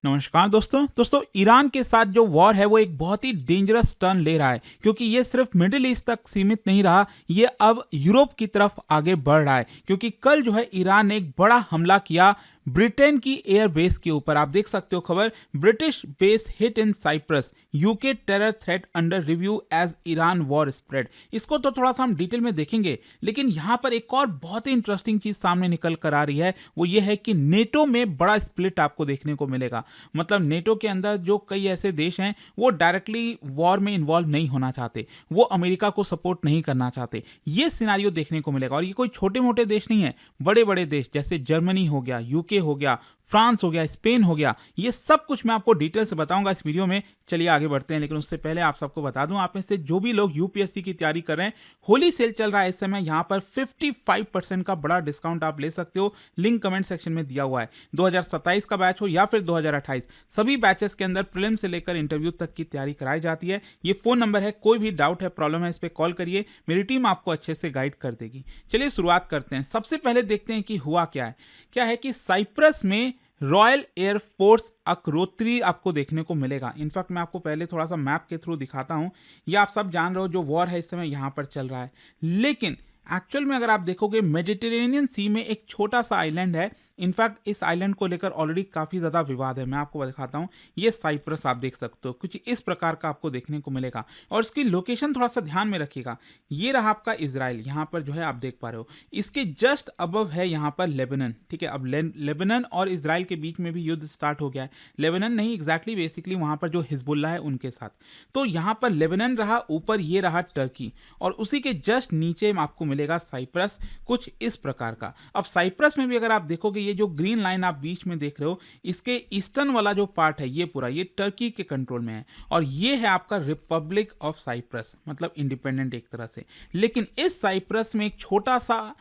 नमस्कार दोस्तों ईरान के साथ जो वॉर है वो एक बहुत ही डेंजरस टर्न ले रहा है क्योंकि ये सिर्फ मिडिल ईस्ट तक सीमित नहीं रहा। ये अब यूरोप की तरफ आगे बढ़ रहा है क्योंकि कल जो है ईरान ने एक बड़ा हमला किया ब्रिटेन की एयर बेस के ऊपर। आप देख सकते हो खबर, British base hit in Cyprus, UK terror threat under review as Iran war spread. इसको तो थोड़ा सा हम डिटेल में देखेंगे, लेकिन यहाँ पर एक और बहुत ही इंटरेस्टिंग चीज सामने निकल कर आ रही है। वो ये है कि नेटो में बड़ा स्प्लिट आपको देखने को मिलेगा। मतलब नेटो के अंदर जो कई ऐसे देश हैं वो डायरेक्टली वॉर में इन्वॉल्व नहीं होना चाहते, वो अमेरिका को सपोर्ट नहीं करना चाहते। ये सिनारियो देखने को मिलेगा और ये कोई छोटे मोटे देश नहीं है, बड़े बड़े देश जैसे जर्मनी हो गया, यूके हो गया, फ्रांस हो गया, स्पेन हो गया, ये सब कुछ मैं आपको डिटेल से बताऊंगा इस वीडियो में। चलिए आगे बढ़ते हैं, लेकिन उससे पहले आप सबको बता दूं, आप में से जो भी लोग यूपीएससी की तैयारी कर रहे हैं, होली सेल चल रहा है इस समय। यहां पर 55% का बड़ा डिस्काउंट आप ले सकते हो। लिंक कमेंट सेक्शन में दिया हुआ है। 2027 का बैच हो या फिर 2028, सभी बैचेस के अंदर प्रीलिम से लेकर इंटरव्यू तक की तैयारी कराई जाती है। ये फोन नंबर है, कोई भी डाउट है, प्रॉब्लम है, इस पर कॉल करिए, मेरी टीम आपको अच्छे से गाइड कर देगी। चलिए शुरुआत करते हैं। सबसे पहले देखते हैं कि हुआ क्या है कि साइप्रस में रॉयल एयरफोर्स अक्रोत्री आपको देखने को मिलेगा। इनफैक्ट मैं आपको पहले थोड़ा सा मैप के थ्रू दिखाता हूं। ये आप सब जान रहे हो जो वॉर है इस समय यहां पर चल रहा है, लेकिन एक्चुअल में अगर आप देखोगे मेडिटेरेनियन सी में एक छोटा सा आइलैंड है। इनफैक्ट इस आइलैंड को लेकर ऑलरेडी काफी ज्यादा विवाद है। मैं आपको दिखाता हूं, ये साइप्रस आप देख सकते हो, कुछ इस प्रकार का आपको देखने को मिलेगा। और इसकी लोकेशन थोड़ा सा ध्यान में रखिएगा। ये रहा आपका इजराइल, यहां पर जो है आप देख पा रहे हो। इसके जस्ट अबव है यहां पर लेबनान। ठीक है, अब लेबनान और इजराइल के बीच में भी युद्ध स्टार्ट हो गया है। लेबनान नहीं एग्जैक्टली, बेसिकली वहां पर जो हिजबुल्ला है उनके साथ। तो यहां पर लेबनान रहा, ऊपर ये रहा टर्की, और उसी के जस्ट नीचे आपको मिलेगा साइप्रस, कुछ इस प्रकार का। अब साइप्रस में भी अगर आप देखोगे, ये जो ग्रीन लाइन आप बीच में देख रहे हो, इसके ईस्टर्न वाला जो पार्ट है ये पूरा ये टर्की के कंट्रोल में है, और ये है आपका रिपब्लिक ऑफ साइप्रस, मतलब इंडिपेंडेंट एक तरह से। लेकिन इस साइप्रस में एक छोटा सा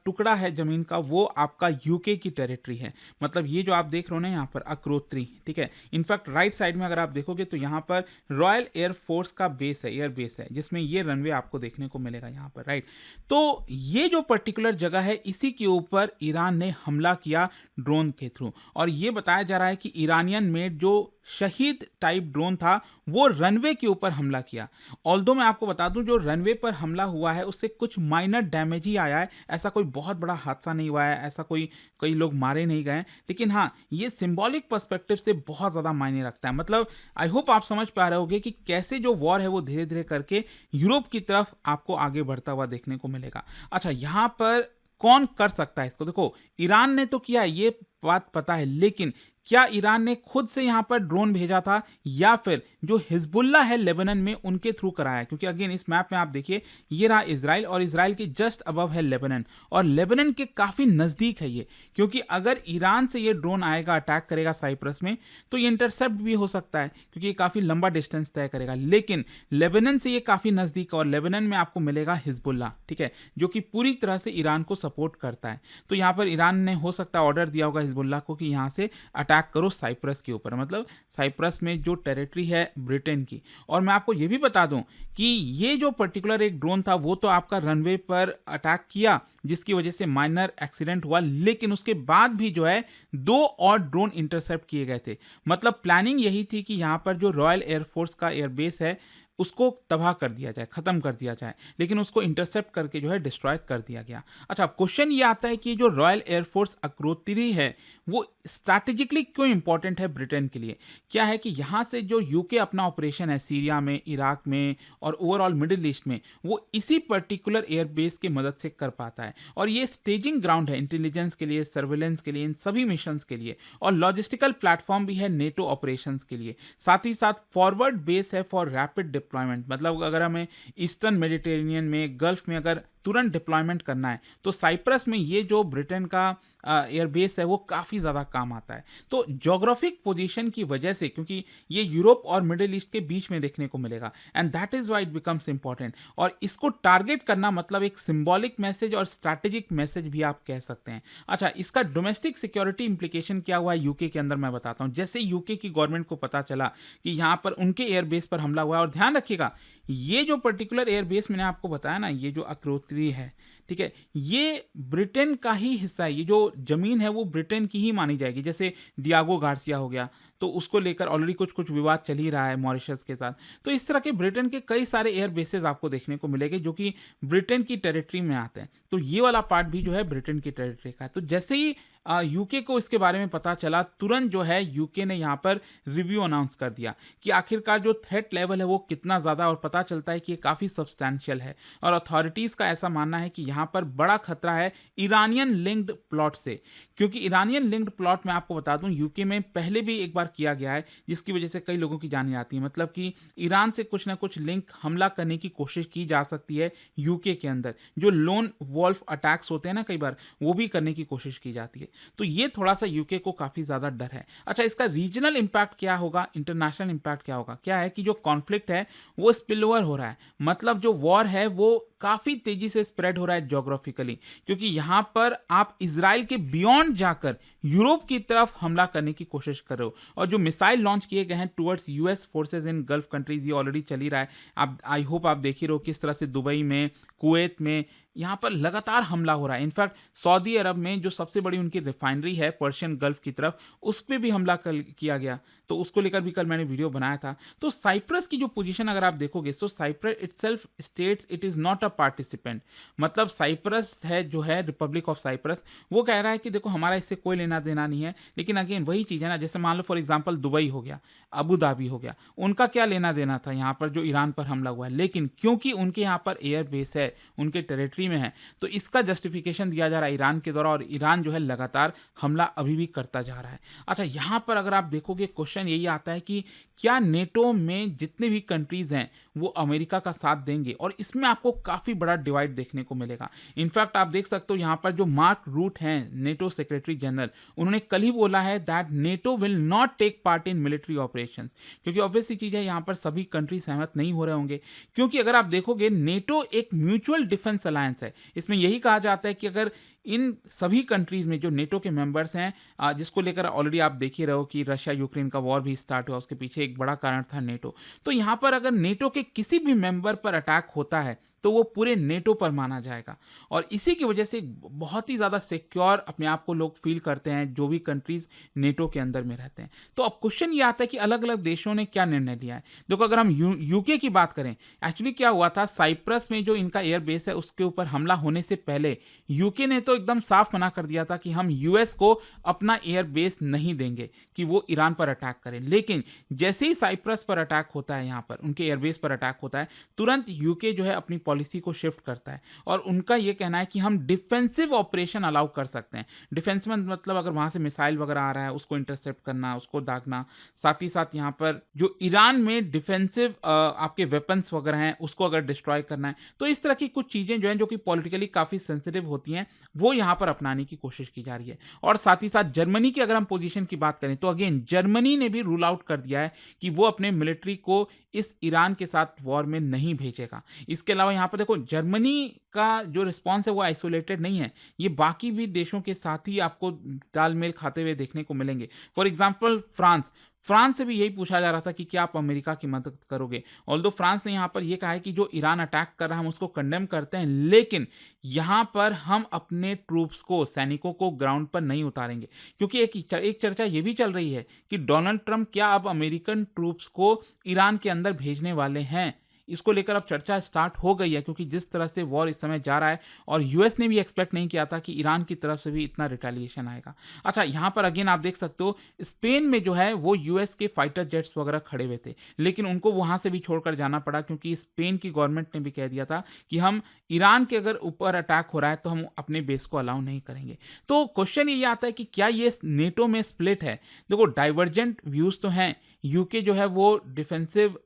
टुकड़ा है जमीन का, वो आपका यूके की टेरिटरी है। मतलब ये जो आप देख रहे हो ना यहाँ पर अक्रोत्री, ठीक है। इनफैक्ट राइट साइड में अगर आप देखोगे तो यहाँ पर रॉयल एयरफोर्स का बेस है, एयर बेस है, जिसमें ये रनवे आपको देखने को मिलेगा यहाँ पर, राइट। तो ये जो पर्टिकुलर जगह है, इसी के ऊपर ईरान ने हमला किया ड्रोन के थ्रू, और ये बताया जा रहा है कि ईरानियन मेड जो शहीद टाइप ड्रोन था वो रनवे के ऊपर हमला किया। ऑल्दो मैं आपको बता दूं, जो रनवे पर हमला हुआ है उससे कुछ माइनर डैमेज ही आया है, ऐसा कोई बहुत बड़ा हादसा नहीं हुआ है, ऐसा कई लोग मारे नहीं गए। लेकिन हाँ, ये सिंबॉलिक पर्सपेक्टिव से बहुत ज्यादा मायने रखता है। मतलब आई होप आप समझ पा रहे होगे कि कैसे जो वॉर है वो धीरे धीरे करके यूरोप की तरफ आपको आगे बढ़ता हुआ देखने को मिलेगा। अच्छा, यहां पर कौन कर सकता है इसको? देखो, ईरान ने तो किया, ये बात पता है, लेकिन क्या ईरान ने खुद से यहां पर ड्रोन भेजा था या फिर जो हिजबुल्ला है लेबनान में उनके थ्रू कराया? क्योंकि अगेन इस मैप में आप देखिए, ये रहा इजराइल, और इजराइल के जस्ट अबव है लेबनान, और लेबनान के काफी नजदीक है ये। क्योंकि अगर ईरान से ये ड्रोन आएगा, अटैक करेगा साइप्रस में, तो ये इंटरसेप्ट भी हो सकता है क्योंकि ये काफी लंबा डिस्टेंस तय करेगा। लेकिन लेबनान से ये काफी नजदीक है, और लेबनान में आपको मिलेगा हिजबुल्ला, ठीक है, जो कि पूरी तरह से ईरान को सपोर्ट करता है। तो यहां पर ईरान ने हो सकता है ऑर्डर दिया होगा हिजबुल्ला को कि यहां से अटैक करो साइप्रस के ऊपर, मतलब साइप्रस में जो टेरिटरी है ब्रिटेन की। और मैं आपको यह भी बता दूं कि ये जो पर्टिकुलर एक ड्रोन था वो तो आपका रनवे पर अटैक किया, जिसकी वजह से माइनर एक्सीडेंट हुआ, लेकिन उसके बाद भी जो है 2 और ड्रोन इंटरसेप्ट किए गए थे। मतलब प्लानिंग यही थी कि यहां पर जो रॉयल एयरफोर्स का एयरबेस है उसको तबाह कर दिया जाए, खत्म कर दिया जाए, लेकिन उसको इंटरसेप्ट करके जो है डिस्ट्रॉय कर दिया गया। अच्छा, क्वेश्चन ये आता है कि जो रॉयल एयरफोर्स अक्रोतिरी है वो स्ट्रैटेजिकली क्यों इंपॉर्टेंट है ब्रिटेन के लिए? क्या है कि यहां से जो यूके अपना ऑपरेशन है सीरिया में, इराक में और ओवरऑल मिडिल ईस्ट में, वो इसी पर्टिकुलर एयरबेस की मदद से कर पाता है। और ये स्टेजिंग ग्राउंड है इंटेलिजेंस के लिए, सर्वेलेंस के लिए, इन सभी मिशंस के लिए, और लॉजिस्टिकल प्लेटफॉर्म भी है नेटो ऑपरेशंस के लिए। साथ ही साथ फॉरवर्ड बेस है फॉर रैपिड डिप्लॉयमेंट। मतलब अगर हमें ईस्टर्न मेडिटेरेनियन में, गल्फ में अगर तुरंत डिप्लॉयमेंट करना है तो साइप्रस में ये जो ब्रिटेन का एयरबेस है वो काफ़ी ज़्यादा काम आता है। तो जोग्राफिक पोजीशन की वजह से, क्योंकि ये यूरोप और मिडिल ईस्ट के बीच में देखने को मिलेगा, and that is why it becomes important. और इसको टारगेट करना मतलब एक सिंबॉलिक मैसेज और स्ट्रैटेजिक मैसेज भी आप कह सकते हैं। अच्छा, इसका डोमेस्टिक सिक्योरिटी इंप्लीकेशन क्या हुआ है यूके के अंदर, मैं बताता हूँ। जैसे यूके की गवर्नमेंट को पता चला कि यहाँ पर उनके एयरबेस पर हमला हुआ है, और ध्यान रखिएगा ये जो पर्टिकुलर एयरबेस मैंने आपको बताया ना, ये जो अक्रोत्री टेरिटरी है, ठीक है, ये ब्रिटेन का ही हिस्सा है। ये जो जमीन है वो ब्रिटेन की ही मानी जाएगी। जैसे डियागो गार्सिया हो गया, तो उसको लेकर ऑलरेडी कुछ कुछ विवाद चल ही रहा है मॉरिशस के साथ। तो इस तरह के ब्रिटेन के कई सारे एयर बेसेस आपको देखने को मिलेंगे जो कि ब्रिटेन की टेरिटरी में आते हैं। तो ये वाला पार्ट भी जो है ब्रिटेन की टेरिटरी का है। तो जैसे ही यूके को इसके बारे में पता चला, तुरंत जो है यूके ने यहाँ पर रिव्यू अनाउंस कर दिया कि आखिरकार जो थ्रेट लेवल है वो कितना ज़्यादा, और पता चलता है कि ये काफ़ी सब्सटैंशियल है। और अथॉरिटीज़ का ऐसा मानना है कि यहाँ पर बड़ा खतरा है ईरानियन लिंक्ड प्लॉट से, क्योंकि ईरानियन लिंक्ड प्लॉट में आपको बता दूं यूके में पहले भी एक बार किया गया है, जिसकी वजह से कई लोगों की जान जाती है। मतलब कि ईरान से कुछ ना कुछ लिंक हमला करने की कोशिश की जा सकती है यूके के अंदर। जो लोन वॉल्फ अटैक्स होते हैं ना, कई बार वो भी करने की कोशिश की जाती है। तो ये थोड़ा सा यूके को काफ़ी ज़्यादा डर है। अच्छा, इसका रीजनल इंपैक्ट क्या होगा, इंटरनेशनल इंपैक्ट क्या होगा? क्या है कि जो कॉन्फ्लिक्ट है वो स्पिल ओवर हो रहा है। मतलब जो वॉर है वो काफ़ी तेज़ी से स्प्रेड हो रहा है ज्योग्राफिकली, क्योंकि यहाँ पर आप इजराइल के बियॉन्ड जाकर यूरोप की तरफ हमला करने की कोशिश कर रहे हो। और जो मिसाइल लॉन्च किए गए हैं towards US forces in gulf countries, ये ऑलरेडी चल ही रहा है। आप आई होप आप देख ही रहो किस तरह से दुबई में, कुवैत में यहाँ पर लगातार हमला हो रहा है। इनफैक्ट सऊदी अरब में जो सबसे बड़ी उनकी रिफाइनरी है पर्शियन गल्फ की तरफ, उस पर भी हमला किया गया। तो उसको लेकर भी कल मैंने वीडियो बनाया था। तो साइप्रस की जो पोजीशन अगर आप देखोगे, तो Cyprus itself states it is not a participant. मतलब साइप्रस है जो है रिपब्लिक ऑफ साइप्रस, वो कह रहा है कि देखो हमारा इससे कोई लेना देना नहीं है। लेकिन अगेन वही चीज़ है ना, जैसे मान लो फॉर एग्जाम्पल दुबई हो गया, अबू धाबी हो गया, उनका क्या लेना देना था यहाँ पर जो ईरान पर हमला हुआ है। लेकिन क्योंकि उनके यहाँ पर एयर बेस है, उनके टेरिटरी में है, तो इसका जस्टिफिकेशन दिया जा रहा है ईरान के द्वारा, और ईरान जो है लगातार हमला अभी भी करता जा रहा है। अच्छा, यहाँ पर अगर आप देखोगे क्वेश्चन यही आता है कि क्या नेटो में जितने भी कंट्रीज हैं वो अमेरिका का साथ देंगे, और इसमें आपको काफ़ी बड़ा डिवाइड देखने को मिलेगा। इनफैक्ट आप देख सकते हो यहाँ पर जो मार्क रूट हैं नेटो सेक्रेटरी जनरल, उन्होंने कल ही बोला है that NATO will not take part in military operations, क्योंकि ऑब्वियसली चीज़ है यहाँ पर सभी कंट्री सहमत नहीं हो रहे होंगे। क्योंकि अगर आप देखोगे नेटो एक म्यूचुअल डिफेंस अलायंस है। इसमें यही कहा जाता है कि अगर इन सभी कंट्रीज में जो नेटो के मेंबर्स हैं, जिसको लेकर ऑलरेडी आप देख ही रहे हो कि रशिया यूक्रेन का वॉर भी स्टार्ट हुआ, उसके पीछे एक बड़ा कारण था नेटो। तो यहाँ पर अगर नेटो के किसी भी मेंबर पर अटैक होता है तो वो पूरे नेटो पर माना जाएगा, और इसी की वजह से बहुत ही ज़्यादा सिक्योर अपने आप को लोग फील करते हैं जो भी कंट्रीज नेटो के अंदर में रहते हैं। तो अब क्वेश्चन ये आता है कि अलग अलग देशों ने क्या निर्णय लिया है। देखो, अगर हम यूके की बात करें, एक्चुअली क्या हुआ था, साइप्रस में जो इनका एयर बेस है उसके ऊपर हमला होने से पहले यूके ने तो एकदम साफ मना कर दिया था कि हम यूएस को अपना एयर बेस नहीं देंगे कि वो ईरान पर अटैक करें। लेकिन जैसे ही साइप्रस पर अटैक होता है, यहाँ पर उनके एयरबेस पर अटैक होता है, तुरंत यूके जो है अपनी पॉलिसी को शिफ्ट करता है, और उनका ये कहना है कि हम डिफेंसिव ऑपरेशन अलाउ कर सकते हैं। डिफेंस में मतलब अगर वहां से मिसाइल वगैरह आ रहा है उसको इंटरसेप्ट करना, उसको दागना, साथ ही साथ यहाँ पर जो ईरान में डिफेंसिव आपके वेपन्स वगैरह हैं उसको अगर डिस्ट्रॉय करना है। तो इस तरह की कुछ चीजें जो हैं जो कि पॉलिटिकली काफी सेंसिटिव होती हैं, वो यहाँ पर अपनाने की कोशिश की जा रही है। और साथ ही साथ जर्मनी की अगर हम पोजीशन की बात करें तो अगेन जर्मनी ने भी रूल आउट कर दिया है कि वो अपने मिलिट्री को इस ईरान के साथ वॉर में नहीं भेजेगा। इसके अलावा यहाँ पर देखो, जर्मनी का जो रिस्पॉन्स है वो आइसोलेटेड नहीं है, ये बाकी भी देशों के साथ ही आपको तालमेल खाते हुए देखने को मिलेंगे। फॉर एग्जाम्पल फ्रांस से भी यही पूछा जा रहा था कि क्या आप अमेरिका की मदद करोगे। ऑल्दो फ्रांस ने यहाँ पर यह कहा है कि जो ईरान अटैक कर रहा है हम उसको कंडेम करते हैं, लेकिन यहाँ पर हम अपने ट्रूप्स को, सैनिकों को ग्राउंड पर नहीं उतारेंगे। क्योंकि एक चर्चा ये भी चल रही है कि डोनाल्ड ट्रंप क्या अब अमेरिकन ट्रूप्स को ईरान के अंदर भेजने वाले हैं। इसको लेकर अब चर्चा स्टार्ट हो गई है, क्योंकि जिस तरह से वॉर इस समय जा रहा है, और यूएस ने भी एक्सपेक्ट नहीं किया था कि ईरान की तरफ से भी इतना रिटेलिएशन आएगा। अच्छा, यहाँ पर अगेन आप देख सकते हो स्पेन में जो है वो यूएस के फाइटर जेट्स वगैरह खड़े हुए थे, लेकिन उनको वहां से भी छोड़कर जाना पड़ा, क्योंकि स्पेन की गवर्नमेंट ने भी कह दिया था कि हम ईरान के अगर ऊपर अटैक हो रहा है तो हम अपने बेस को अलाउ नहीं करेंगे। तो क्वेश्चन ये आता है कि क्या ये नेटो में स्प्लिट है। देखो, डाइवर्जेंट व्यूज तो हैं। यूके जो है वो डिफेंसिव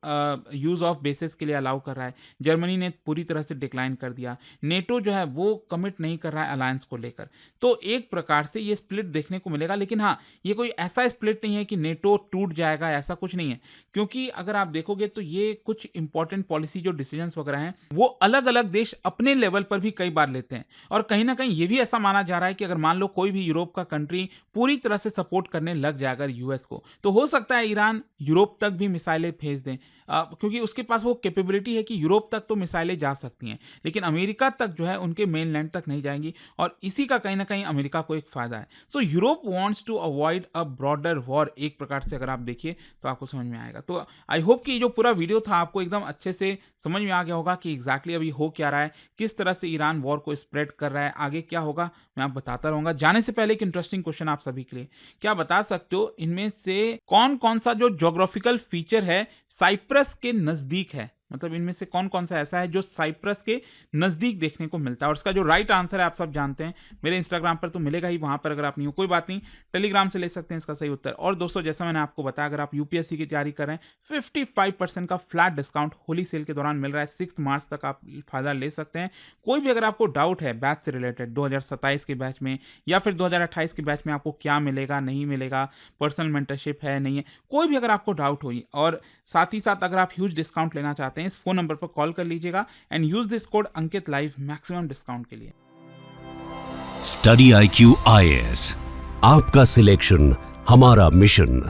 यूज ऑफ बेसिस के लिए अलाउ कर रहा है, जर्मनी ने पूरी तरह से डिक्लाइन कर दिया, नेटो जो है वो कमिट नहीं कर रहा है अलायंस को लेकर। तो एक प्रकार से ये स्प्लिट देखने को मिलेगा, लेकिन हाँ, ये कोई ऐसा स्प्लिट नहीं है कि नेटो टूट जाएगा, ऐसा कुछ नहीं है। क्योंकि अगर आप देखोगे तो ये कुछ इंपॉर्टेंट पॉलिसी जो डिसीजंस वगैरह हैं वो अलग अलग देश अपने लेवल पर भी कई बार लेते हैं, और कहीं ना कहीं ये भी ऐसा माना जा रहा है कि अगर मान लो कोई भी यूरोप का कंट्री पूरी तरह से सपोर्ट करने लग जाए अगर यूएस को, तो हो सकता है ईरान यूरोप तक भी मिसाइलें भेज दें, क्योंकि उसके पास वो कैपेबिलिटी है कि यूरोप तक तो मिसाइलें जा सकती हैं, लेकिन अमेरिका तक जो है उनके मेनलैंड तक नहीं जाएंगी, और इसी का कहीं ना कहीं अमेरिका को एक फायदा है। So Europe wants to avoid a broader war, एक प्रकार से अगर आप देखिए तो आपको समझ में आएगा। तो आई होप कि जो पूरा वीडियो था आपको एकदम अच्छे से समझ में आ गया होगा कि एग्जैक्टली अभी हो क्या रहा है, किस तरह से ईरान वॉर को स्प्रेड कर रहा है, आगे क्या होगा मैं आप बताता रहूंगा। जाने से पहले एक इंटरेस्टिंग क्वेश्चन आप सभी के लिए, क्या बता सकते हो इनमें से कौन कौन सा जो ज्योग्राफिकल फीचर है साइप्रस के नजदीक है? मतलब इनमें से कौन कौन सा ऐसा है जो साइप्रस के नजदीक देखने को मिलता है? और इसका जो राइट आंसर है आप सब जानते हैं, मेरे इंस्टाग्राम पर तो मिलेगा ही, वहां पर अगर आप नहीं हो कोई बात नहीं, टेलीग्राम से ले सकते हैं इसका सही उत्तर। और दोस्तों जैसा मैंने आपको बताया, अगर आप यूपीएससी की तैयारी कर रहे हैं 55% का फ्लैट डिस्काउंट होली सेल के दौरान मिल रहा है, 6 मार्च तक आप फायदा ले सकते हैं। कोई भी अगर आपको डाउट है बैच से रिलेटेड, 2027 के बैच में या फिर 2028 के बैच में आपको क्या मिलेगा नहीं मिलेगा, पर्सनल मेंटरशिप है नहीं है, कोई भी अगर आपको डाउट हुई, और साथ ही साथ अगर आप ह्यूज डिस्काउंट लेना चाहते हैं, इस फोन नंबर पर कॉल कर लीजिएगा and use this code Ankit live maximum discount के लिए। स्टडी IQ IAS, आपका सिलेक्शन हमारा मिशन।